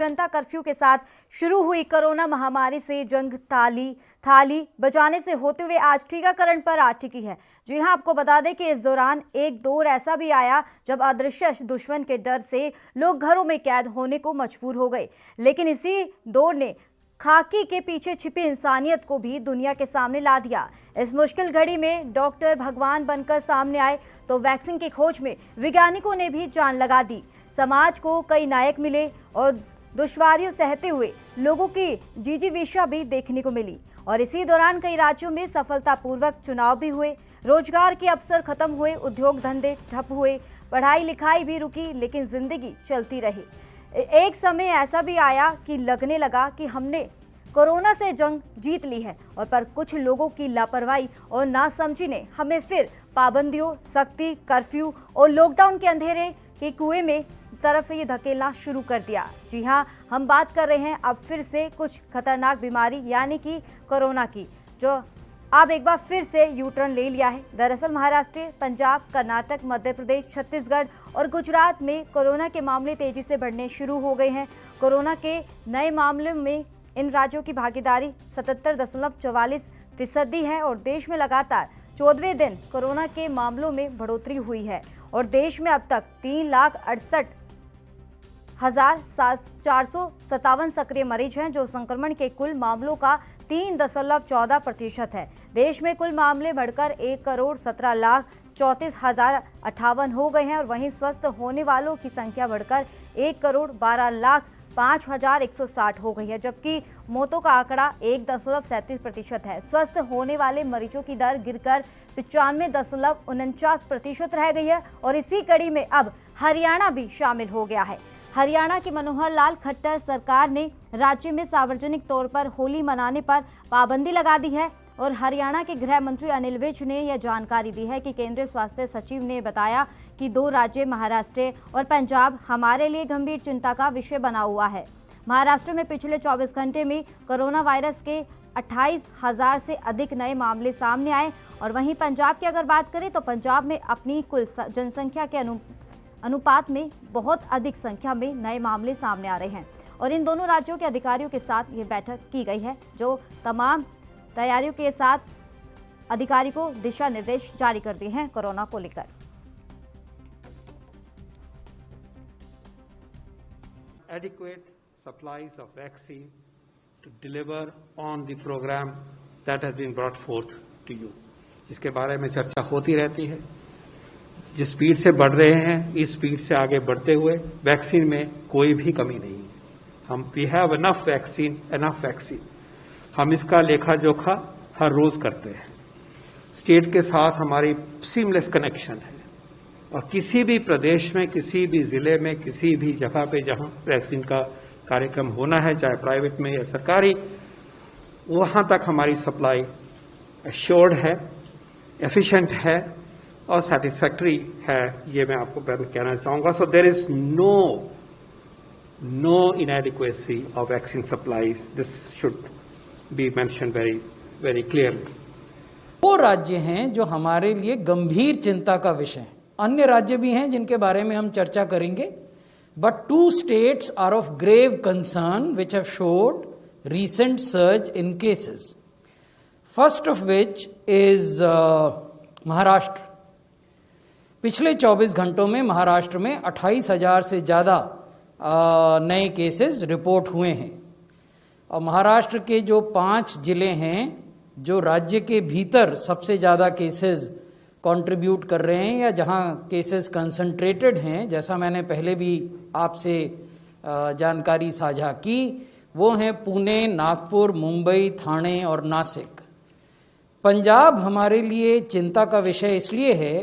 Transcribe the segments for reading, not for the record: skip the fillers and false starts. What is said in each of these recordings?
जनता curfew के साथ शुरू हुई कोरोना महामारी से जंग थाली बचाने से होते हुए आज टीकाकरण पर आ टिकी है। जी हां, आपको बता दें कि इस दौरान एक दौर ऐसा भी आया जब अदृश्य दुश्मन के डर से लोग घरों में कैद होने को मजबूर हो गए, लेकिन इसी दौर ने खाकी के पीछे छिपी इंसानियत को भी दुनिया के सामने ला दिया। इस मुश्किल घड़ी में डॉक्टर भगवान बनकर सामने आए तो वैक्सीन की खोज में वैज्ञानिकों ने भी जान लगा दी। समाज को कई नायक मिले और दुश्वारियों सहते हुए लोगों की जिजीविषा भी देखने को मिली। और इसी दौरान कई राज्यों में सफलतापूर्वक चुनाव भी हुए, रोजगार के अवसर खत्म हुए, उद्योग धंधे ठप हुए, पढ़ाई लिखाई भी रुकी, लेकिन जिंदगी चलती रही। एक समय ऐसा भी आया कि लगने लगा कि हमने कोरोना से जंग जीत ली है, और पर कुछ लोगों की लापरवाही और नासमझी ने हमें फिर पाबंदियों, सख्ती, कर्फ्यू और लॉकडाउन के अंधेरे के कुएं में तरफ ये धकेलना शुरू कर दिया। जी हां, हम बात कर रहे हैं अब फिर से कुछ खतरनाक बीमारी यानी कि कोरोना की, जो अब एक बार फिर से यू टर्न ले लिया है। दरअसल महाराष्ट्र, पंजाब, कर्नाटक, मध्य प्रदेश, छत्तीसगढ़ और गुजरात में कोरोना के मामले तेजी से बढ़ने शुरू हो गए हैं। कोरोना के नए मामलों में इन राज्यों की भागीदारी 77.44% है और देश में लगातार 14वें दिन कोरोना के मामलों में बढ़ोतरी हुई है और देश में अब तक 3,68,457 सक्रिय मरीज हैं, जो संक्रमण के कुल मामलों का 3.14% है। देश में कुल मामले बढ़कर 1,17,34,058 हो गए हैं और वहीं स्वस्थ होने वालों की संख्या बढ़कर 1,12,05,160 हो गई है, जबकि मौतों का आंकड़ा 1.37% है। स्वस्थ होने वाले मरीजों की दर गिरकर 95.49% रह गई है और इसी कड़ी में अब हरियाणा भी शामिल हो गया है। हरियाणा की मनोहर लाल खट्टर सरकार ने राज्य में सार्वजनिक तौर पर होली मनाने पर पाबंदी लगा दी है और हरियाणा के गृह मंत्री अनिल विज ने यह जानकारी दी है कि केंद्रीय स्वास्थ्य सचिव ने बताया कि 2 राज्य महाराष्ट्र और पंजाब हमारे लिए गंभीर चिंता का विषय बना हुआ है। महाराष्ट्र में पिछले 24 घंटे में कोरोना वायरस के 28,000 से अधिक नए मामले सामने आए और वहीं पंजाब की अगर बात करें तो पंजाब में अपनी कुल जनसंख्या के अनुपात में बहुत अधिक संख्या में नए मामले सामने आ रहे हैं और इन दोनों राज्यों के अधिकारियों के साथ ये बैठक की गई है, जो तमाम तैयारियों के साथ अधिकारी को दिशा निर्देश जारी कर दिए हैं कोरोना को लेकर। Adequate supplies of vaccine to deliver on the program that has been brought forth to you, जिसके बारे में चर्चा होती रहती है। जिस स्पीड से बढ़ रहे हैं, इस स्पीड से आगे बढ़ते हुए वैक्सीन में कोई भी कमी नहीं है। We have enough vaccine. हम इसका लेखा जोखा हर रोज करते हैं। स्टेट के साथ हमारी सीमलेस कनेक्शन है और किसी भी प्रदेश में, किसी भी जिले में, किसी भी जगह पे जहां वैक्सीन का कार्यक्रम होना है, चाहे प्राइवेट में या सरकारी, वहां तक हमारी सप्लाई एश्योर्ड है, एफिशिएंट है और सेटिस्फैक्टरी है, ये मैं आपको कहना चाहूंगा। So there is no inadequacy of vaccine supplies. This should be mentioned very clearly. 2 राज्य हैं जो हमारे लिए गंभीर चिंता का विषय हैं। अन्य राज्य भी हैं जिनके बारे में हम चर्चा करेंगे, but 2 states are of grave concern which have showed recent surge in cases. First of which is Maharashtra. पिछले 24 घंटों में महाराष्ट्र में 28,000 से ज़्यादा नए केसेस रिपोर्ट हुए हैं और महाराष्ट्र के जो 5 जिले हैं जो राज्य के भीतर सबसे ज़्यादा केसेस कंट्रीब्यूट कर रहे हैं या जहां केसेस कंसंट्रेटेड हैं, जैसा मैंने पहले भी आपसे जानकारी साझा की, वो हैं पुणे, नागपुर, मुंबई, ठाणे और नासिक। पंजाब हमारे लिए चिंता का विषय इसलिए है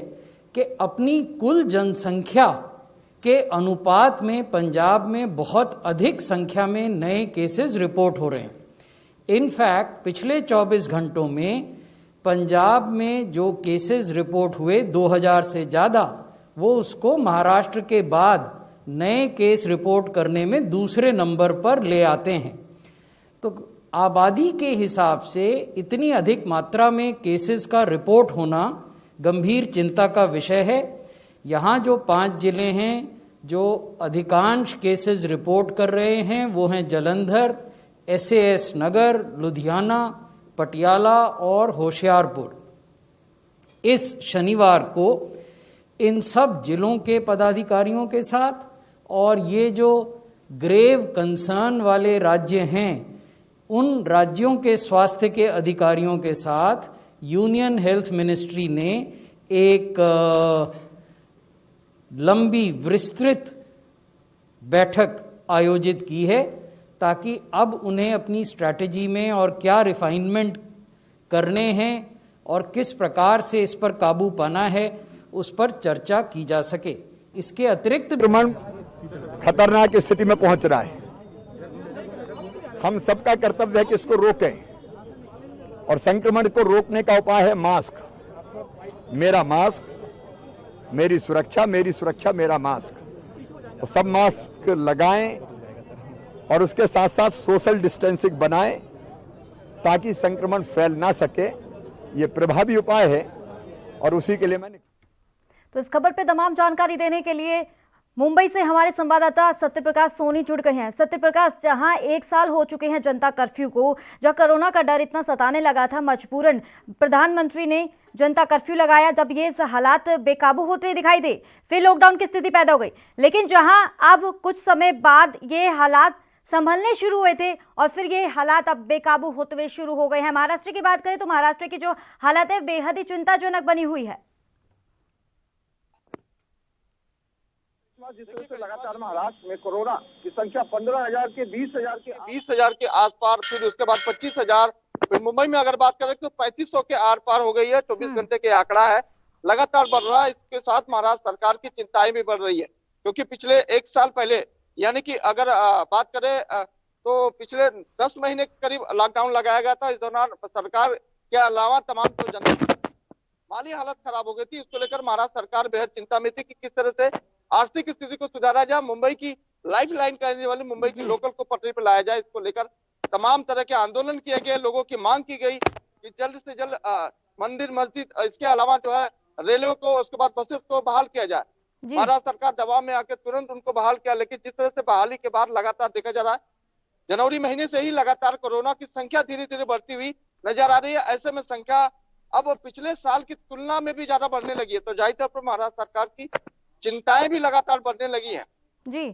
कि अपनी कुल जनसंख्या के अनुपात में पंजाब में बहुत अधिक संख्या में नए केसेस रिपोर्ट हो रहे हैं। इनफैक्ट पिछले 24 घंटों में पंजाब में जो केसेस रिपोर्ट हुए 2000 से ज़्यादा, वो उसको महाराष्ट्र के बाद नए केस रिपोर्ट करने में दूसरे नंबर पर ले आते हैं। तो आबादी के हिसाब से इतनी अधिक मात्रा में केसेस का रिपोर्ट होना गंभीर चिंता का विषय है। यहाँ जो 5 जिले हैं जो अधिकांश केसेस रिपोर्ट कर रहे हैं वो हैं जलंधर, SAS नगर, लुधियाना, पटियाला और होशियारपुर। इस शनिवार को इन सब जिलों के पदाधिकारियों के साथ और ये जो ग्रेव कंसर्न वाले राज्य हैं उन राज्यों के स्वास्थ्य के अधिकारियों के साथ यूनियन हेल्थ मिनिस्ट्री ने एक लंबी विस्तृत बैठक आयोजित की है ताकि अब उन्हें अपनी स्ट्रैटेजी में और क्या रिफाइनमेंट करने हैं और किस प्रकार से इस पर काबू पाना है उस पर चर्चा की जा सके। इसके अतिरिक्त संक्रमण खतरनाक स्थिति में पहुंच रहा है। हम सबका कर्तव्य है कि इसको रोकें और संक्रमण को रोकने का उपाय है मास्क। मेरा मास्क, मेरी सुरक्षा, मेरी सुरक्षा मेरा मास्क। तो सब मास्क लगाएं और उसके साथ साथ सोशल डिस्टेंसिंग बनाएं ताकि संक्रमण फैल ना सके। ये प्रभावी उपाय है और उसी के लिए मैंने। तो इस खबर पे तमाम जानकारी देने के लिए मुंबई से हमारे संवाददाता सत्यप्रकाश सोनी जुड़ गए हैं। सत्यप्रकाश, जहां 1 साल हो चुके हैं जनता कर्फ्यू को, जहां कोरोना का डर इतना सताने लगा था, मजबूरन प्रधानमंत्री ने जनता कर्फ्यू लगाया। जब ये हालात बेकाबू होते दिखाई दे, फिर लॉकडाउन की स्थिति पैदा हो गई। लेकिन जहां अब कुछ समय बाद ये हालात संभलने शुरू हुए थे और फिर ये हालात अब बेकाबू होते हुए शुरू हो गए हैं। महाराष्ट्र की बात करें तो महाराष्ट्र की जो हालत है बेहद ही चिंताजनक बनी हुई है। जिस तरह से लगातार महाराष्ट्र में कोरोना की संख्या 15,000 के 20,000 के आसपास, फिर उसके बाद 25,000, फिर मुंबई में अगर बात करें तो 3500 के आर पार हो गई है। 24 घंटे के आंकड़ा है, लगातार बढ़ रहा है। इसके साथ महाराष्ट्र सरकार की चिंताएं भी बढ़ रही है क्योंकि पिछले 1 साल पहले, यानी कि अगर बात करें तो पिछले 10 महीने के करीब लॉकडाउन लगाया गया था। इस दौरान सरकार के अलावा तमाम तो जनता माली हालत खराब हो गई थी। इसको लेकर महाराष्ट्र सरकार बेहद चिंता में थी कि किस तरह से आर्थिक स्थिति को सुधारा जाए, मुंबई की लाइफ लाइन कहने वाली मुंबई की लोकल को पटरी पर लाया जाए। इसको लेकर तमाम तरह के आंदोलन किए गए, लोगों की मांग की गई कि जल्द से जल्द मंदिर, मस्जिद, इसके अलावा जो है रेलवे को, उसके बाद बसेस को बहाल किया जाए। महाराष्ट्र सरकार दबाव में आकर तुरंत उनको बहाल किया, लेकिन जिस तरह से बहाली के बाद लगातार देखा जा रहा है, जनवरी महीने से ही लगातार कोरोना की संख्या धीरे धीरे बढ़ती हुई नजर आ रही है। ऐसे में संख्या अब पिछले साल की तुलना में भी ज्यादा बढ़ने लगी है। तो जाहिर तौर पर महाराष्ट्र सरकार की चिंताएं भी लगातार बढ़ने लगी हैं। जी,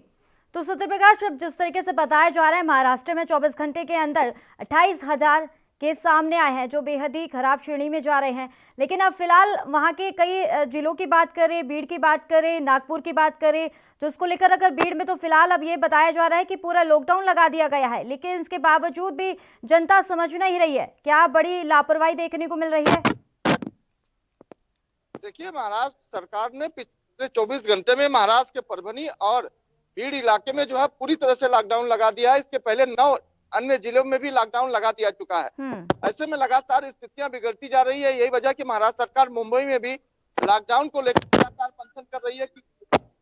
तो सत्यप्रकाश, अब जिस तरीके से बताया जा रहा है महाराष्ट्र में 24 घंटे के अंदर 28,000 केस सामने आए हैं जो बेहद ही खराब श्रेणी में जा रहे हैं। लेकिन अब फिलहाल वहां के कई जिलों की बात करें, बीड़ की बात करें, नागपुर की बात करें, तो इसको लेकर अगर बीड़ में तो फिलहाल अब ये बताया जा रहा है कि पूरा लॉकडाउन लगा दिया गया है, लेकिन इसके बावजूद भी जनता समझ नहीं रही है। क्या बड़ी लापरवाही देखने को मिल रही है? देखिए, महाराष्ट्र सरकार ने पिछले 24 घंटे में महाराष्ट्र के परभनी और बीड़ इलाके में जो है पूरी तरह से लॉकडाउन लगा दिया है। इसके पहले 9 अन्य जिलों में भी लॉकडाउन लगा दिया चुका है। ऐसे में लगातार स्थितियां बिगड़ती जा रही है। यही वजह कि महाराष्ट्र सरकार मुंबई में भी लॉकडाउन को लेकर लगातार मंथन कर रही है कि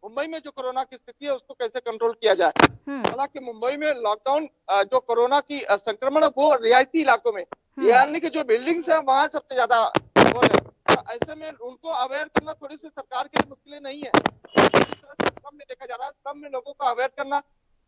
मुंबई में जो कोरोना की स्थिति है उसको कैसे कंट्रोल किया जाए। हालांकि मुंबई में लॉकडाउन जो कोरोना की संक्रमण वो रिहायशी इलाकों में, यानी कि जो बिल्डिंग्स है वहां सबसे ज्यादा हो रहे हैं। ऐसे में उनको अवेयर करना थोड़ी सी सरकार के लिए मुश्किल नहीं है। जिस तरह से श्रम में देखा जा रहा है, श्रम में लोगों को अवेयर करना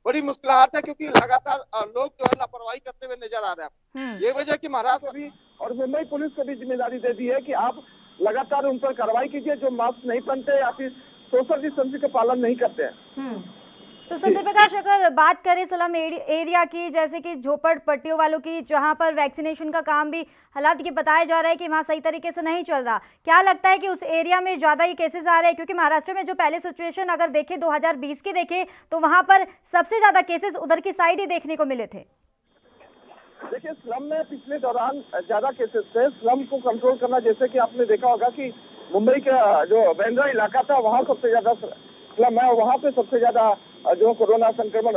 बड़ी मुश्किलात है क्योंकि लगातार लोग जो है लापरवाही करते हुए नजर आ रहे हैं। ये वजह कि महाराष्ट्र भी और मुंबई पुलिस को भी जिम्मेदारी दे दी है कि आप लगातार उन पर कार्रवाई कीजिए जो मास्क नहीं पहनते या फिर सोशल डिस्टेंसिंग का पालन नहीं करते हैं। तो सत्यप्रकाश, अगर बात करें स्लम एरिया की, जैसे कि झोपड़पट्टियों वालों की, जहां पर वैक्सीनेशन का काम भी हालात ये बताया जा रहा है कि वहां सही तरीके से नहीं चल रहा, क्या लगता है कि उस एरिया में ज्यादा ही केसेस आ रहे हैं? क्योंकि महाराष्ट्र में जो पहले सिचुएशन अगर देखें 2020 की देखें तो वहां पर सबसे ज्यादा केसेस उधर की साइड ही देखने को मिले थे। देखिए, स्लम में पिछले दौरान ज्यादा केसेस थे। स्लम को कंट्रोल करना, जैसे कि आपने देखा होगा कि मुंबई का जो बांद्रा इलाका था वहाँ सबसे ज्यादा स्लम है, वहाँ पे सबसे ज्यादा जो कोरोना संक्रमण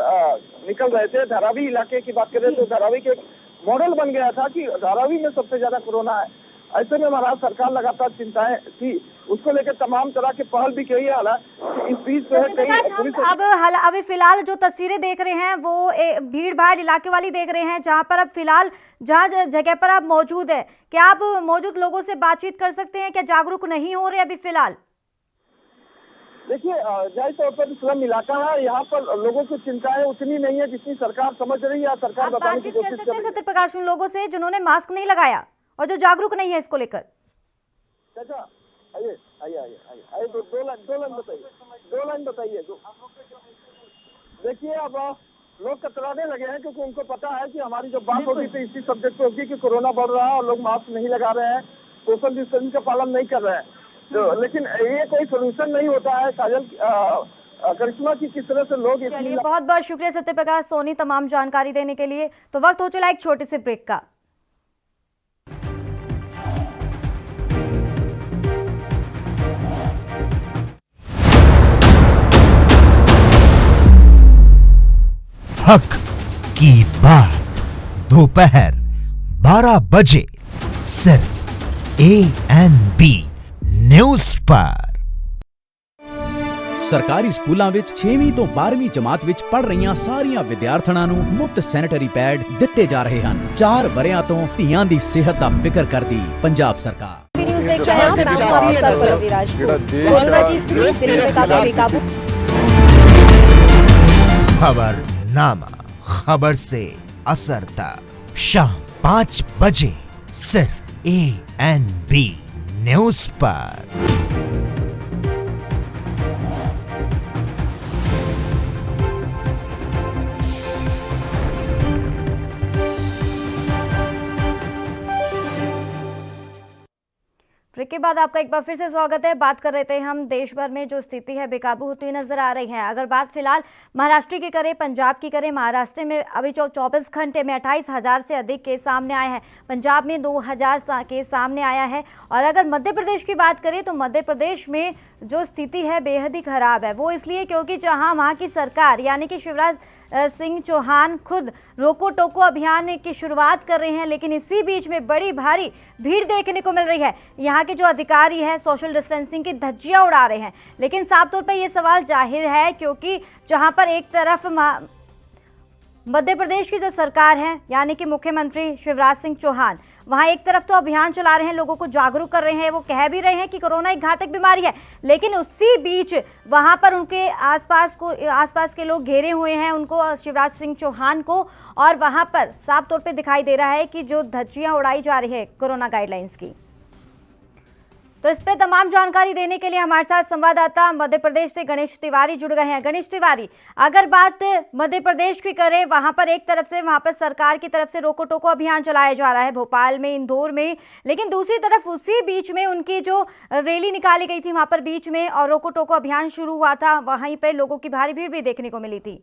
निकल रहे थे। धारावी इलाके की बात करें तो धारावी के मॉडल बन गया था कि धारावी में सबसे ज्यादा कोरोना है। ऐसे में महाराष्ट्र सरकार लगातार चिंताएं थी, उसको लेकर तमाम तरह के पहल भी की है। हालांकि इस बीच जो है अभी फिलहाल जो तस्वीरें देख रहे हैं वो भीड़ भाड़ इलाके वाली देख रहे हैं, जहां पर अब फिलहाल जहां जगह पर आप मौजूद है, क्या आप मौजूद लोगों से बातचीत कर सकते हैं? क्या जागरूक नहीं हो रहे अभी फिलहाल? देखिए जाहिर तौर पर स्लम इलाका है, यहाँ पर लोगों की चिंताएं उतनी नहीं है जितनी सरकार समझ रही है, सरकार आप बताने की बातचीत कर कोशिश सकते कर हैं रही है। सत्यप्रकाश उन लोगों से जिन्होंने मास्क नहीं लगाया और जो जागरूक नहीं है इसको लेकर। चाचा आइए आइए आइए आइए आइए, दो लाइन बताइए, दो लाइन बताइए। देखिए अब लोग कतराने लगे हैं क्योंकि उनको पता है कि हमारी जो बात होगी तो इसी सब्जेक्ट पे होगी कि कोरोना बढ़ रहा है और लोग मास्क नहीं लगा रहे हैं, सोशल डिस्टेंसिंग का पालन नहीं कर रहे हैं। तो लेकिन ये कोई सोल्यूशन नहीं होता है। काजल करिश्मा की किस तरह से लोग चलिए बहुत बहुत शुक्रिया सत्यप्रकाश सोनी तमाम जानकारी देने के लिए। तो वक्त हो चला एक छोटे से ब्रेक का। हक की बात दोपहर 12 बजे सिर्फ ANB न्यूज़ पर। ਸਰਕਾਰੀ ਸਕੂਲਾਂ ਵਿੱਚ 6ਵੀਂ ਤੋਂ 12ਵੀਂ ਜਮਾਤ ਵਿੱਚ ਪੜ ਰਹੀਆਂ ਸਾਰੀਆਂ ਵਿਦਿਆਰਥਣਾਂ ਨੂੰ ਮੁਫਤ ਸੈਨੀਟਰੀ ਪੈਡ ਦਿੱਤੇ ਜਾ ਰਹੇ ਹਨ। 4 ਵਰਿਆਂ ਤੋਂ ਧੀਆਂ ਦੀ ਸਿਹਤ ਦਾ ਫਿਕਰ ਕਰਦੀ ਪੰਜਾਬ ਸਰਕਾਰ। न्यूज़ देख रहे हैं आप, मैं हूं आपके साथ पल्लवी राजपूत। कोरोना की स्थिति दिल्ली में काफी बेकाबू। खबरनामा, खबर से असर तक शाम 5 बजे सिर्फ ANB न्यूज़ पर। ब्रेक के बाद आपका एक बार फिर से स्वागत है। बात कर रहे थे हम देश भर में जो स्थिति है बेकाबू होती हुई नजर आ रही है। अगर बात फिलहाल महाराष्ट्र की करें, पंजाब की करें, महाराष्ट्र में अभी 24 घंटे में 28,000 से अधिक केस सामने आए हैं। पंजाब में 2,000 केस सामने आया है। और अगर मध्य प्रदेश की बात करें तो मध्य प्रदेश में जो स्थिति है बेहद ही खराब है। वो इसलिए क्योंकि जहां वहां की सरकार यानी कि शिवराज सिंह चौहान खुद रोको टोको अभियान की शुरुआत कर रहे हैं, लेकिन इसी बीच में बड़ी भारी भीड़ देखने को मिल रही है। यहाँ के जो अधिकारी हैं सोशल डिस्टेंसिंग की धज्जियां उड़ा रहे हैं। लेकिन साफ तौर पर यह सवाल जाहिर है क्योंकि जहां पर एक तरफ मध्य प्रदेश की जो सरकार है यानी कि मुख्यमंत्री शिवराज सिंह चौहान वहां एक तरफ तो अभियान चला रहे हैं, लोगों को जागरूक कर रहे हैं, वो कह भी रहे हैं कि कोरोना एक घातक बीमारी है, लेकिन उसी बीच वहां पर उनके आसपास के लोग घेरे हुए हैं उनको, शिवराज सिंह चौहान को, और वहां पर साफ तौर पे दिखाई दे रहा है कि जो धज्जियां उड़ाई जा रही है कोरोना गाइडलाइंस की। तो इस पे तमाम जानकारी देने के लिए हमारे साथ संवाददाता मध्य प्रदेश से गणेश तिवारी जुड़ गए हैं। गणेश तिवारी, अगर बात मध्य प्रदेश की करें, वहां पर एक तरफ से वहां पर सरकार की तरफ से रोको टोको अभियान चलाया जा रहा है भोपाल में, इंदौर में, लेकिन दूसरी तरफ उसी बीच में उनकी जो रैली निकाली गई थी वहां पर बीच में और रोको टोको अभियान शुरू हुआ था, वहीं पर लोगों की भारी भीड़ भी देखने को मिली थी।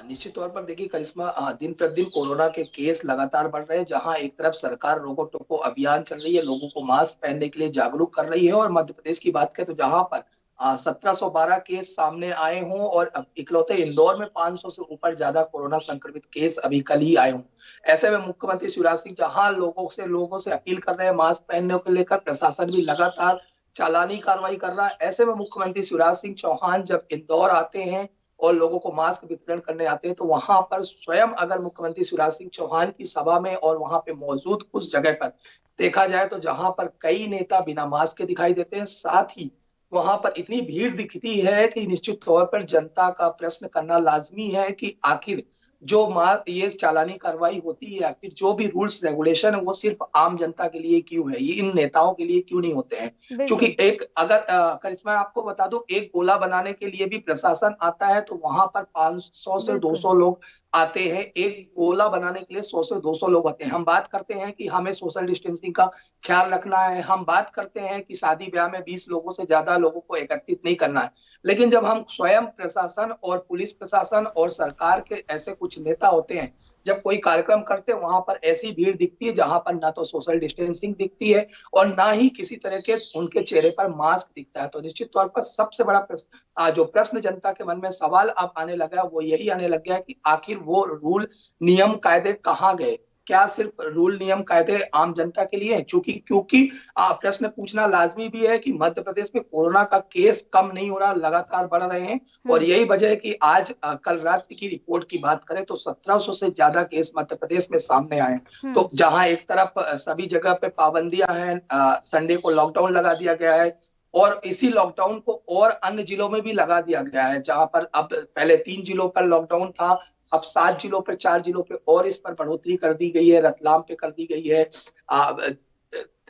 निश्चित तौर पर देखिए करिश्मा, दिन प्रतिदिन कोरोना के केस लगातार बढ़ रहे हैं। जहां एक तरफ सरकार रोको टोको अभियान चल रही है, लोगों को मास्क पहनने के लिए जागरूक कर रही है, और मध्य प्रदेश की बात करें तो जहां पर 1712 केस सामने आए हों और इकलौते इंदौर में 500 से ऊपर ज्यादा कोरोना संक्रमित केस अभी कल ही आए हों। ऐसे में मुख्यमंत्री शिवराज सिंह चौहान लोगों से अपील कर रहे हैं मास्क पहनने को लेकर। प्रशासन भी लगातार चालानी कार्रवाई कर रहा है। ऐसे में मुख्यमंत्री शिवराज सिंह चौहान जब इंदौर आते हैं और लोगों को मास्क वितरण करने आते हैं तो वहां पर स्वयं अगर मुख्यमंत्री शिवराज सिंह चौहान की सभा में और वहां पे मौजूद उस जगह पर देखा जाए तो जहां पर कई नेता बिना मास्क के दिखाई देते हैं, साथ ही वहां पर इतनी भीड़ दिखती है कि निश्चित तौर पर जनता का प्रश्न करना लाजमी है कि आखिर जो ये चालानी कार्रवाई होती है, आखिर जो भी रूल्स रेगुलेशन है वो सिर्फ आम जनता के लिए क्यों है, ये इन नेताओं के लिए क्यों नहीं होते हैं। क्योंकि एक अगर करिश्मा आपको बता दूं, एक गोला बनाने के लिए भी प्रशासन आता है तो वहां पर 500 से 200 लोग आते हैं। एक गोला बनाने के लिए 100 से 200 लोग आते हैं। हम बात करते हैं कि हमें सोशल डिस्टेंसिंग का ख्याल रखना है, हम बात करते हैं कि शादी ब्याह में 20 लोगों से ज्यादा लोगों को एकत्रित नहीं करना है, लेकिन जब हम स्वयं प्रशासन और पुलिस प्रशासन और सरकार के ऐसे कुछ नेता होते हैं, जब कोई कार्यक्रम करते हैं वहां पर ऐसी भीड़ दिखती है जहां पर ना तो सोशल डिस्टेंसिंग दिखती है और ना ही किसी तरह के उनके चेहरे पर मास्क दिखता है। तो निश्चित तौर पर सबसे बड़ा जो प्रश्न जनता के मन में सवाल अब आने लगा है वो यही आने लग गया है कि आखिर वो रूल नियम कायदे कहाँ गए। क्या सिर्फ रूल नियम कायदे आम जनता के लिए है? क्योंकि प्रश्न पूछना लाजमी भी है कि मध्य प्रदेश में कोरोना का केस कम नहीं हो रहा, लगातार बढ़ रहे हैं, और यही वजह है कि आज कल रात की रिपोर्ट की बात करें तो 1700 से ज्यादा केस मध्य प्रदेश में सामने आए। तो जहां एक तरफ सभी जगह पे पाबंदियां हैं, संडे को लॉकडाउन लगा दिया गया है, और इसी लॉकडाउन को और अन्य जिलों में भी लगा दिया गया है, जहां पर अब पहले 3 जिलों पर लॉकडाउन था, अब 7 जिलों पर, 4 जिलों पे और इस पर बढ़ोतरी कर दी गई है, रतलाम पे कर दी गई है।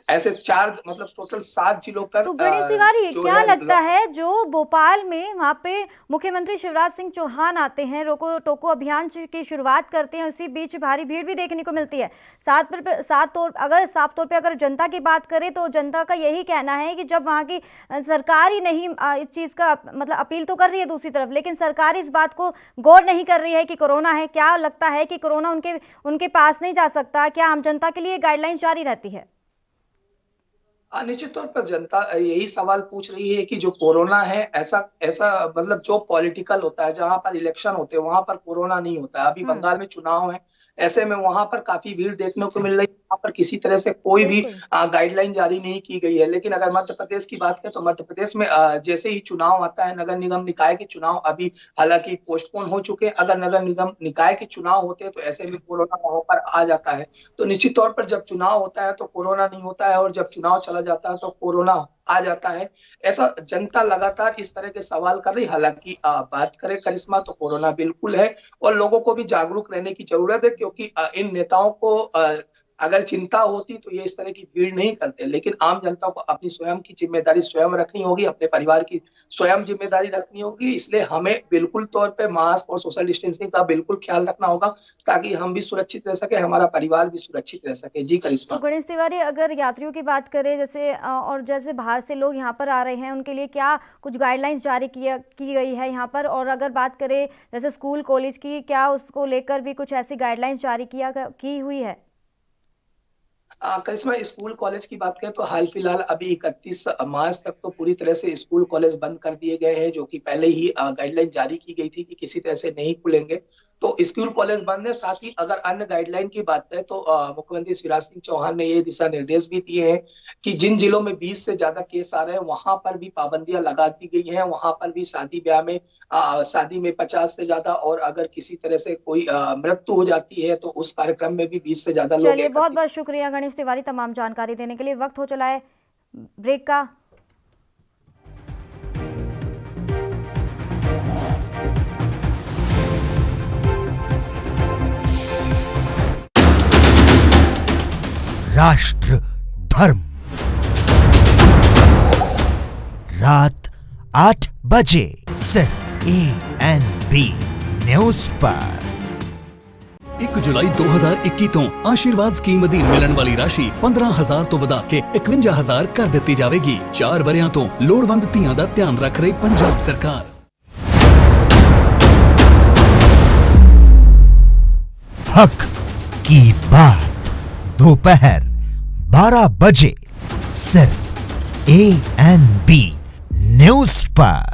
ऐसे 4 मतलब टोटल 7 जिलों पर तो गणेश तिवारी, जो क्या है लगता है जो भोपाल में वहां पे मुख्यमंत्री शिवराज सिंह चौहान आते हैं, रोको टोको अभियान की शुरुआत करते हैं, उसी बीच भारी भीड़ भी देखने को मिलती है। साफ तौर पे अगर जनता की बात करें तो जनता का यही कहना है कि जब वहां की सरकार ही नहीं इस चीज का मतलब अपील तो कर रही है दूसरी तरफ, लेकिन सरकार इस बात को गौर नहीं कर रही है कि कोरोना है। क्या लगता है कि कोरोना उनके पास नहीं जा सकता? क्या आम जनता के लिए गाइडलाइंस जारी रहती है? निश्चित तौर पर जनता यही सवाल पूछ रही है कि जो कोरोना है, ऐसा ऐसा मतलब जो पॉलिटिकल होता है, जहां पर इलेक्शन होते हैं वहां पर कोरोना नहीं होता है। अभी बंगाल में चुनाव है, ऐसे में वहां पर काफी भीड़ देखने को मिल रही है, वहां पर किसी तरह से कोई भी गाइडलाइन जारी नहीं की गई है। लेकिन अगर मध्य प्रदेश की बात करें तो मध्य प्रदेश में जैसे ही चुनाव आता है, नगर निगम निकाय के चुनाव अभी हालांकि पोस्टपोन हो चुके हैं, अगर नगर निगम निकाय के चुनाव होते हैं तो ऐसे में कोरोना वहां पर आ जाता है। तो निश्चित तौर पर जब चुनाव होता है तो कोरोना नहीं होता है, और जब चुनाव चला जाता है तो कोरोना आ जाता है। ऐसा जनता लगातार इस तरह के सवाल कर रही। हालांकि बात करें करिश्मा, तो कोरोना बिल्कुल है और लोगों को भी जागरूक रहने की जरूरत है, क्योंकि इन नेताओं को अगर चिंता होती तो ये इस तरह की भीड़ नहीं करते। लेकिन आम जनता को अपनी स्वयं की जिम्मेदारी स्वयं रखनी होगी, अपने परिवार की स्वयं जिम्मेदारी रखनी होगी। इसलिए हमें बिल्कुल तौर पे मास्क और सोशल डिस्टेंसिंग का बिल्कुल ख्याल रखना होगा, ताकि हम भी सुरक्षित रह सके, हमारा परिवार भी सुरक्षित रह सके। जी करिश्मा। तो गणेश तिवारी, अगर यात्रियों की बात करें जैसे बाहर से लोग यहाँ पर आ रहे हैं, उनके लिए क्या कुछ गाइडलाइंस जारी की गई है यहाँ पर? और अगर बात करें जैसे स्कूल कॉलेज की, क्या उसको लेकर भी कुछ ऐसी गाइडलाइंस जारी की हुई है? करिश्मा, स्कूल कॉलेज की बात करें तो हाल फिलहाल अभी 31 मार्च तक तो पूरी तरह से स्कूल कॉलेज बंद कर दिए गए हैं, जो कि पहले ही गाइडलाइन जारी की गई थी कि किसी तरह से नहीं खुलेंगे। तो स्कूल कॉलेज बंद है। साथ ही अगर अन्य गाइडलाइन की बात करें तो मुख्यमंत्री शिवराज सिंह चौहान ने ये दिशा निर्देश भी दिए हैं कि जिन जिलों में 20 से ज्यादा केस आ रहे हैं वहां पर भी पाबंदियां लगा दी गई हैं। वहां पर भी शादी ब्याह में शादी में 50 से ज्यादा, और अगर किसी तरह से कोई मृत्यु हो जाती है तो उस कार्यक्रम में भी 20 से ज्यादा लोग। चलिए, बहुत बहुत शुक्रिया गणेश तिवारी तमाम जानकारी देने के लिए। वक्त हो चला है ब्रेक का। राष्ट्र धर्म रात 8 बजे सिर्फ ANB न्यूज़ पर। 1 जुलाई 2021 ਤੋਂ ਆਸ਼ੀਰਵਾਦ ਸਕੀਮ ਅਧੀਨ ਮਿਲਣ ਵਾਲੀ ਰਾਸ਼ੀ 15,000 ਤੋਂ ਵਧਾ ਕੇ 51,000 ਕਰ ਦਿੱਤੀ ਜਾਵੇਗੀ। 4 ਵਰਿਆਂ ਤੋਂ ਲੋੜਵੰਦ ਧੀਆਂ ਦਾ ਧਿਆਨ ਰੱਖ ਰਹੀ ਪੰਜਾਬ ਸਰਕਾਰ। हक की बात दोपहर 12 बजे सिर्फ ANB न्यूज़ पर।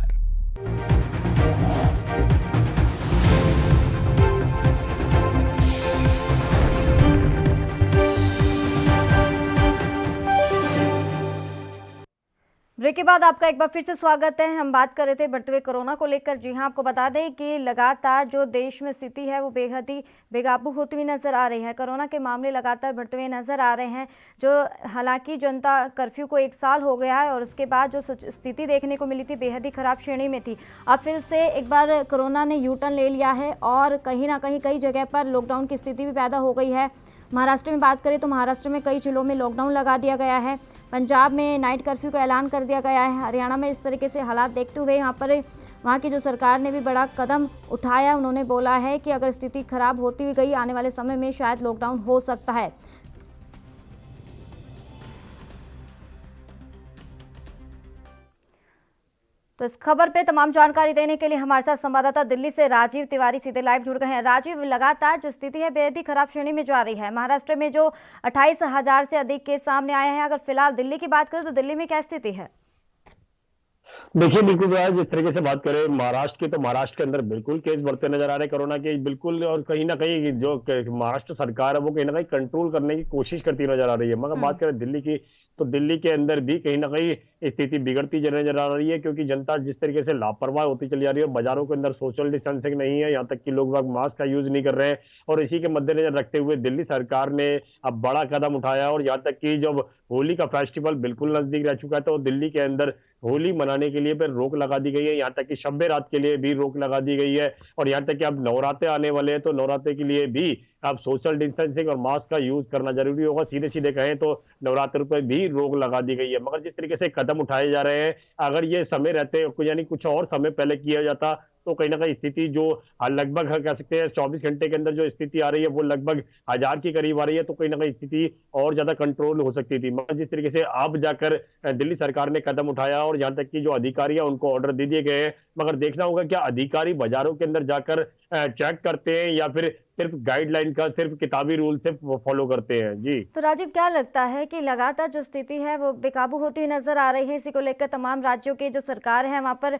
ब्रेक के बाद आपका एक बार फिर से स्वागत है। हम बात कर रहे थे बढ़ते हुए कोरोना को लेकर। जी हां, आपको बता दें कि लगातार जो देश में स्थिति है वो बेहद ही बेकाबू होती हुई नजर आ रही है। कोरोना के मामले लगातार बढ़ते हुए नजर आ रहे हैं। जो हालांकि जनता कर्फ्यू को 1 साल हो गया है और उसके बाद जो स्थिति देखने को मिली थी बेहद ही खराब श्रेणी में थी। अब फिर से एक बार कोरोना ने यू टर्न ले लिया है और कहीं ना कहीं कई जगह पर लॉकडाउन की स्थिति भी पैदा हो गई है। महाराष्ट्र में बात करें तो महाराष्ट्र में कई जिलों में लॉकडाउन लगा दिया गया है। पंजाब में नाइट कर्फ्यू का ऐलान कर दिया गया है। हरियाणा में इस तरीके से हालात देखते हुए वहाँ की जो सरकार ने भी बड़ा कदम उठाया। उन्होंने बोला है कि अगर स्थिति खराब होती हुई गई आने वाले समय में शायद लॉकडाउन हो सकता है। तो इस खबर पे तमाम जानकारी देने के लिए हमारे साथ संवाददाता दिल्ली से राजीव तिवारी सीधे लाइव जुड़ गए हैं। राजीव, लगातार जो स्थिति है बेहद ही खराब श्रेणी में जा रही है। महाराष्ट्र में जो 28,000 से अधिक केस सामने आए हैं, अगर फिलहाल दिल्ली की बात करें तो दिल्ली में क्या स्थिति है? देखिए, बिल्कुल जिस तरीके से बात करें महाराष्ट्र की, तो महाराष्ट्र के अंदर बिल्कुल केस बढ़ते नजर आ रहे हैं कोरोना के, बिल्कुल। और कहीं ना कहीं जो महाराष्ट्र सरकार है वो कहीं ना कहीं कंट्रोल करने की कोशिश करती नजर आ रही है। मगर बात करें दिल्ली की, तो दिल्ली के अंदर भी कहीं ना कहीं स्थिति बिगड़ती नजर आ रही है, क्योंकि जनता जिस तरीके से लापरवाह होती चली जा रही है। बाजारों के अंदर सोशल डिस्टेंसिंग नहीं है, यहाँ तक कि लोग मास्क का यूज नहीं कर रहे हैं। और इसी के मद्देनजर रखते हुए दिल्ली सरकार ने अब बड़ा कदम उठाया, और यहाँ तक कि जब होली का फेस्टिवल बिल्कुल नजदीक रह चुका है तो दिल्ली के अंदर होली मनाने के लिए फिर रोक लगा दी गई है, यहाँ तक कि शब रात के लिए भी रोक लगा दी गई है। और यहाँ तक कि अब नवरात्रे आने वाले हैं तो नवरात्रे के लिए भी अब सोशल डिस्टेंसिंग और मास्क का यूज करना जरूरी होगा। सीधे सीधे कहें तो नवरात्र पर भी रोक लगा दी गई है। मगर जिस तरीके से कदम उठाए जा रहे हैं, अगर ये समय रहते यानी कुछ और समय पहले किया जाता तो कहीं ना कहीं स्थिति जो लगभग कह सकते हैं 24 घंटे के अंदर जो स्थिति आ रही है वो लगभग 1000 के करीब आ रही है, तो कहीं ना कहीं स्थिति और ज्यादा कंट्रोल हो सकती थी। मगर जिस तरीके से अब जाकर दिल्ली सरकार ने कदम उठाया और यहाँ तक कि जो अधिकारी है उनको ऑर्डर दे दिए गए हैं, मगर देखना होगा क्या अधिकारी बाजारों के अंदर जाकर चेक करते हैं या फिर सिर्फ गाइडलाइन का सिर्फ किताबी रूल से फॉलो करते हैं। जी तो राजीव, क्या लगता है कि लगातार जो स्थिति है वो बेकाबू होती हुई नजर आ रही है? इसी को लेकर तमाम राज्यों के जो सरकार है वहां पर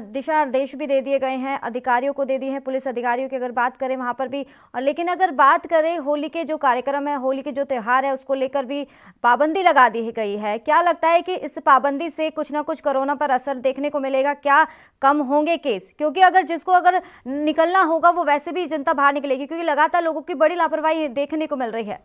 दिशा निर्देश भी दे दिए गए हैं, अधिकारियों को दे दिए हैं, पुलिस अधिकारियों की अगर बात करें वहां पर भी। और लेकिन अगर बात करें होली के जो कार्यक्रम है, होली के जो त्यौहार है, उसको लेकर भी पाबंदी लगा दी गई है। क्या लगता है कि इस पाबंदी से कुछ ना कुछ कोरोना पर असर देखने को मिलेगा? क्या कम होंगे केस? क्योंकि अगर निकलना होगा वो वैसे भी जनता बाहर निकलेगी, क्योंकि लगातार लोगों की बड़ी लापरवाही देखने को मिल रही है।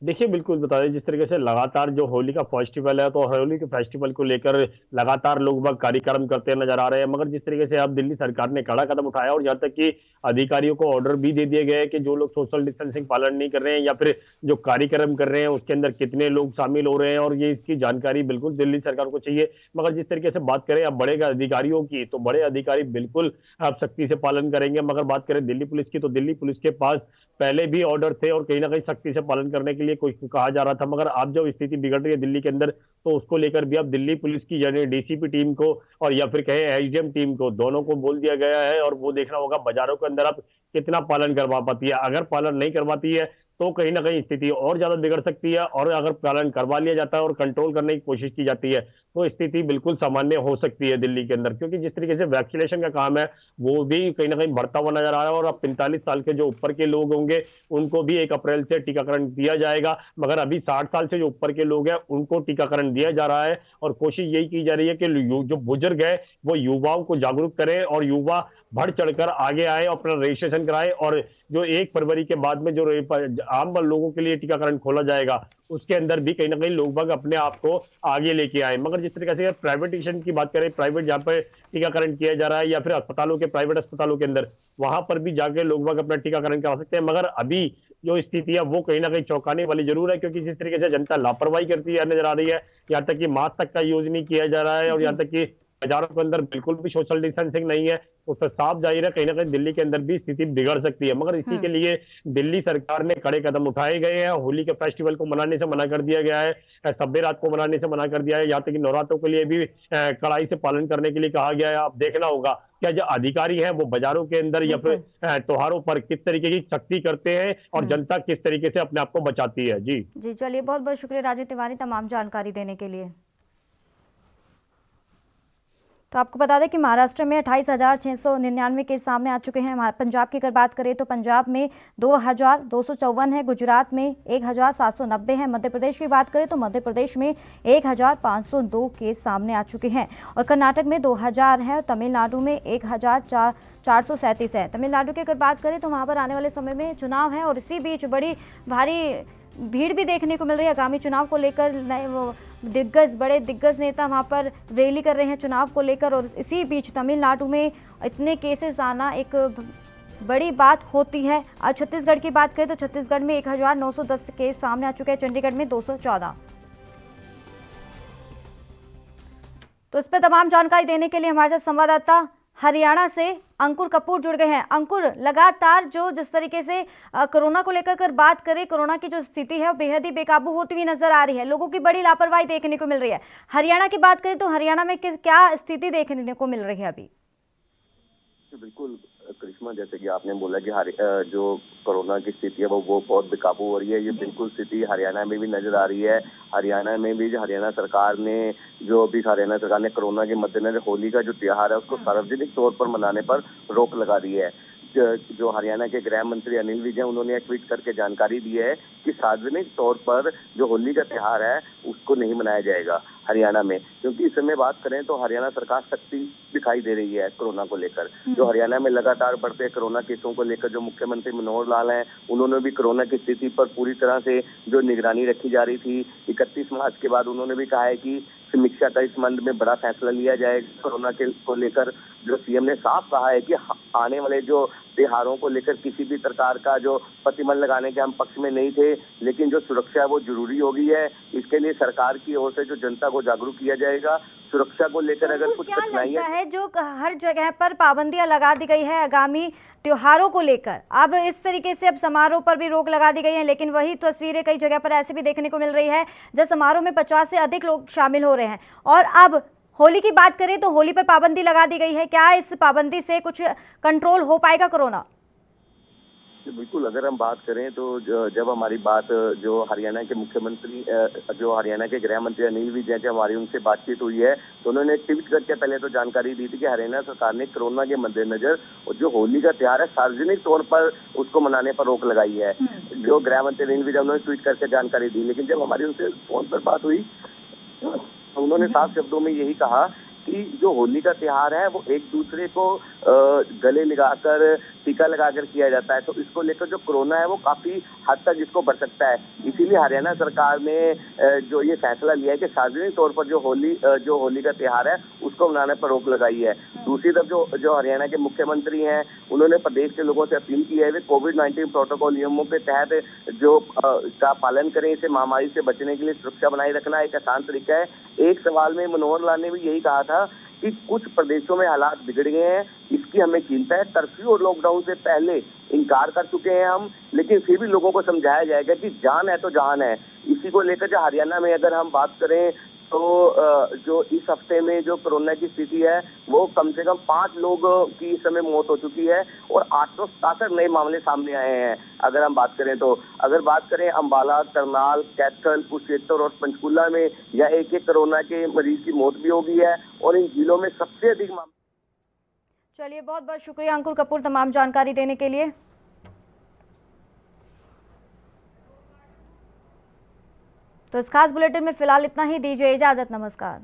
देखिए बिल्कुल बता दें, जिस तरीके से लगातार जो होली का फेस्टिवल है तो होली के फेस्टिवल को लेकर लगातार लोग बाग कार्यक्रम करते नजर आ रहे हैं। मगर जिस तरीके से अब दिल्ली सरकार ने कड़ा कदम उठाया और यहाँ तक कि अधिकारियों को ऑर्डर भी दे दिए गए कि जो लोग सोशल डिस्टेंसिंग पालन नहीं कर रहे हैं या फिर जो कार्यक्रम कर रहे हैं उसके अंदर कितने लोग शामिल हो रहे हैं, और ये इसकी जानकारी बिल्कुल दिल्ली सरकार को चाहिए। मगर जिस तरीके से बात करें अब बड़े अधिकारियों की, तो बड़े अधिकारी बिल्कुल अब सख्ती से पालन करेंगे। मगर बात करें दिल्ली पुलिस की, तो दिल्ली पुलिस के पास पहले भी ऑर्डर थे और कहीं ना कहीं सख्ती से पालन करने के लिए कोई कहा जा रहा था। मगर अब जब स्थिति बिगड़ रही है दिल्ली के अंदर, तो उसको लेकर भी अब दिल्ली पुलिस की यानी डीसीपी टीम को और या फिर कहें एसडीएम टीम को, दोनों को बोल दिया गया है। और वो देखना होगा बाजारों के अंदर अब कितना पालन करवा पाती है। अगर पालन नहीं करवाती है तो कहीं ना कहीं स्थिति और ज्यादा बिगड़ सकती है, और अगर पालन करवा लिया जाता है और कंट्रोल करने की कोशिश की जाती है तो स्थिति बिल्कुल सामान्य हो सकती है दिल्ली के अंदर। क्योंकि जिस तरीके से वैक्सीनेशन का काम है वो भी कहीं ना कहीं बढ़ता हुआ नजर आ रहा है, और अब 45 साल के जो ऊपर के लोग होंगे उनको भी 1 अप्रैल से टीकाकरण दिया जाएगा। मगर अभी 60 साल से जो ऊपर के लोग हैं उनको टीकाकरण दिया जा रहा है, और कोशिश यही की जा रही है कि जो बुजुर्ग है वो युवाओं को जागरूक करें और युवा बढ़ चढ़कर आगे आए, अपना रजिस्ट्रेशन कराए। और जो 1 फरवरी के बाद में जो आम लोगों के लिए टीकाकरण खोला जाएगा उसके अंदर भी कहीं ना कहीं लोग बाग अपने आप को आगे लेके आए। मगर जिस तरीके से प्राइवेटेशन की बात करें, प्राइवेट जहाँ पर टीकाकरण किया जा रहा है या फिर अस्पतालों के प्राइवेट अस्पतालों के अंदर, वहां पर भी जाके लोग बाग अपना टीकाकरण करा सकते हैं। मगर अभी जो स्थिति है वो कहीं ना कहीं चौंकाने वाली जरूर है, क्योंकि जिस तरीके से जनता लापरवाही करती है नजर आ रही है, यहाँ तक कि मास्क तक का यूज नहीं किया जा रहा है, और यहाँ तक कि बाजारों के अंदर बिल्कुल भी सोशल डिस्टेंसिंग नहीं है, उससे साफ जाहिर है कहीं ना कहीं दिल्ली के अंदर भी स्थिति बिगड़ सकती है। मगर इसी के लिए दिल्ली सरकार ने कड़े कदम उठाए गए हैं। होली के फेस्टिवल को मनाने से मना कर दिया गया है, शब रात को मनाने से मना कर दिया है, यहाँ तक कि नवरात्रों के लिए भी कड़ाई से पालन करने के लिए कहा गया है। आप देखना होगा क्या जो अधिकारी हैं वो बाजारों के अंदर या फिर त्योहारों पर किस तरीके की सख्ती करते हैं और जनता किस तरीके से अपने आप को बचाती है। जी चलिए, बहुत बहुत शुक्रिया राजीव तिवारी तमाम जानकारी देने के लिए। तो आपको बता दें कि महाराष्ट्र में 28,699 केस सामने आ चुके हैं। पंजाब की अगर बात करें तो पंजाब में 2,254 है, गुजरात में 1,790 है, मध्य प्रदेश की बात करें तो मध्य प्रदेश में 1,502 केस सामने आ चुके हैं, और कर्नाटक में 2,000 है, और तमिलनाडु में 1,437 है। तमिलनाडु की अगर बात करें तो वहाँ पर आने वाले समय में चुनाव है, और इसी बीच बड़ी भारी भीड़ भी देखने को मिल रही है। आगामी चुनाव को लेकर बड़े दिग्गज नेता वहां पर रैली कर रहे हैं चुनाव को लेकर, और इसी बीच तमिलनाडु में इतने केसेस आना एक बड़ी बात होती है। आज छत्तीसगढ़ की बात करें तो छत्तीसगढ़ में 1,910 केस सामने आ चुके हैं, चंडीगढ़ में 214। तो इस पर तमाम जानकारी देने के लिए हमारे साथ संवाददाता हरियाणा से अंकुर कपूर जुड़ गए हैं। अंकुर, लगातार जिस तरीके से कोरोना को लेकर कर बात करें, कोरोना की जो स्थिति है वो बेहद ही बेकाबू होती हुई नजर आ रही है, लोगों की बड़ी लापरवाही देखने को मिल रही है। हरियाणा की बात करें तो हरियाणा में क्या स्थिति देखने को मिल रही है अभी? बिल्कुल करिश्मा, जैसे कि आपने बोला कि जो कोरोना की स्थिति है वो बहुत बेकाबू हो रही है, ये बिल्कुल स्थिति हरियाणा में भी नजर आ रही है। हरियाणा में भी हरियाणा सरकार ने कोरोना के मद्देनजर होली का जो त्योहार है उसको सार्वजनिक तौर पर मनाने पर रोक लगा दी है। जो हरियाणा के गृह मंत्री अनिल विज हैं, उन्होंने ट्वीट करके जानकारी दी है कि सार्वजनिक तौर पर जो होली का त्योहार है उसको नहीं मनाया जाएगा हरियाणा में, क्योंकि इस समय बात करें तो हरियाणा सरकार सख्ती दिखाई दे रही है कोरोना को लेकर। जो हरियाणा में लगातार बढ़ते कोरोना केसों को लेकर जो मुख्यमंत्री मनोहर लाल हैं, उन्होंने भी कोरोना की स्थिति पर पूरी तरह से जो निगरानी रखी जा रही थी 31 मार्च के बाद, उन्होंने भी कहा है कि समीक्षा का इस संबंध में बड़ा फैसला लिया जाएगा। कोरोना के को लेकर जो सीएम ने साफ कहा है कि आने वाले जो त्योहारों को लेकर किसी भी प्रकार का जो प्रतिबंध लगाने के हम पक्ष में नहीं थे, लेकिन जो सुरक्षा है वो जरूरी हो गई है। इसके लिए सरकार की ओर से जो जनता को जागरूक किया जाएगा, सुरक्षा को लेकर अगर कुछ कठिनाइयां है जो हर जगह पर पाबंदियां लगा दी गई है आगामी त्योहारों को लेकर, अब इस तरीके से अब समारोह पर भी रोक लगा दी गई है, लेकिन वही तस्वीरें कई जगह पर ऐसे भी देखने को मिल रही है जब समारोह में 50 से अधिक लोग शामिल हो रहे हैं। और अब होली की बात करें तो होली पर पाबंदी लगा दी गई है, क्या इस पाबंदी से कुछ कंट्रोल हो पाएगा कोरोना? बिल्कुल, अगर हम बात करें तो जब हमारी बात जो हरियाणा के मुख्यमंत्री जो हरियाणा के गृह मंत्री अनिल विज हैं, जब हमारी उनसे बातचीत हुई है तो उन्होंने ट्वीट करके पहले तो जानकारी दी थी कि हरियाणा सरकार ने कोरोना के मद्देनजर जो होली का त्योहार है सार्वजनिक तौर पर उसको मनाने पर रोक लगाई है। जो गृह मंत्री अनिल विज उन्होंने ट्वीट करके जानकारी दी, लेकिन जब हमारी उनसे फोन पर बात हुई तो उन्होंने साफ शब्दों में यही कहा कि जो होली का त्योहार है वो एक दूसरे को गले लगाकर टीका लगाकर किया जाता है, तो इसको लेकर जो कोरोना है वो काफी हद तक इसको बढ़ सकता है। इसीलिए हरियाणा सरकार ने जो ये फैसला लिया है कि सार्वजनिक तौर पर जो होली का त्योहार है उसको मनाने पर रोक लगाई है। दूसरी तरफ जो हरियाणा के मुख्यमंत्री हैं उन्होंने प्रदेश के लोगों से अपील की है वे कोविड-19 प्रोटोकॉल नियमों के तहत जो का पालन करें। इसे महामारी से बचने के लिए सुरक्षा बनाए रखना एक आसान तरीका है। एक सवाल में मनोहर लाल ने भी यही कहा था कि कुछ प्रदेशों में हालात बिगड़ गए हैं, इसकी हमें चिंता है। कर्फ्यू और लॉकडाउन से पहले इनकार कर चुके हैं हम, लेकिन फिर भी लोगों को समझाया जाएगा कि जान है तो जहान है। इसी को लेकर जो हरियाणा में अगर हम बात करें तो जो इस हफ्ते में जो कोरोना की स्थिति है वो कम से कम 5 लोगों की इस समय मौत हो चुकी है और 867 नए मामले सामने आए हैं। अगर हम बात करें तो अगर बात करें अंबाला, करनाल, कैथल, कुरुक्षेत्र और पंचकुला में या एक कोरोना के मरीज की मौत भी हो गई है और इन जिलों में सबसे अधिक मामले। चलिए, बहुत बहुत शुक्रिया अंकुर कपूर तमाम जानकारी देने के लिए। तो इस खास बुलेटिन में फिलहाल इतना ही, दीजिए इजाजत, नमस्कार।